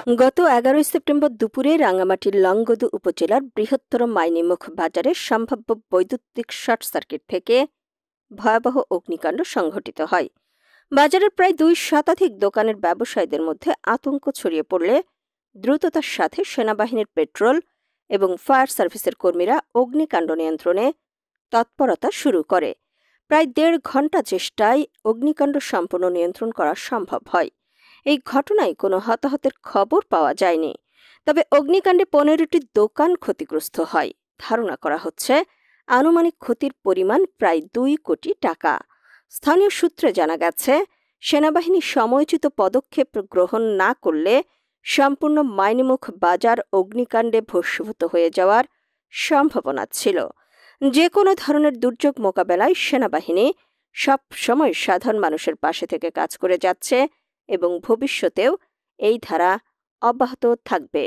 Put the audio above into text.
গত 11 সেপ্টেম্বর দুপুরে রাঙামাটির লংগদু উপজেলার বৃহত্তর মাইনীমুখ বাজারে সম্ভাব্য বৈদ্যুতিক শর্ট সার্কিট থেকে ভয়াবহ অগ্নিকাণ্ড সংঘটিত হয়। বাজারের প্রায় 2 শতাধিক দোকানের ব্যবসায়ীদের মধ্যে আতঙ্ক ছড়িয়ে পড়লে দ্রুততার সাথে সেনাবাহিনীর পেট্রোল এবং ফায়ার সার্ভিসের কর্মীরা অগ্নিকাণ্ড নিয়ন্ত্রণে তৎপরতা শুরু করে। প্রায় 1.5 ঘণ্টা চেষ্টায় অগ্নিকাণ্ড সম্পূর্ণ নিয়ন্ত্রণ করা সম্ভব হয়। এই ঘটনায় কোনো হতাহতের খবর পাওয়া যায়নি, তবে অগ্নিকাণ্ডে 15টি দোকান ক্ষতিগ্রস্ত হয়। ধারণা করা হচ্ছে আনুমানিক ক্ষতির পরিমাণ প্রায় 2 কোটি টাকা। স্থানীয় সূত্রে জানা গেছে, সেনাবাহিনী সময়োচিত পদক্ষেপ গ্রহণ না করলে সম্পূর্ণ মাইনীমুখ বাজার অগ্নিকাণ্ডে ভস্মীভূত হয়ে যাওয়ার সম্ভাবনা ছিল। যে কোনো ধরনের দুর্যোগ মোকাবেলায় সেনাবাহিনী সব সময় সাধারণ মানুষের পাশে থেকে কাজ করে যাচ্ছে এবং ভবিষ্যতেও এই ধারা অব্যাহত থাকবে।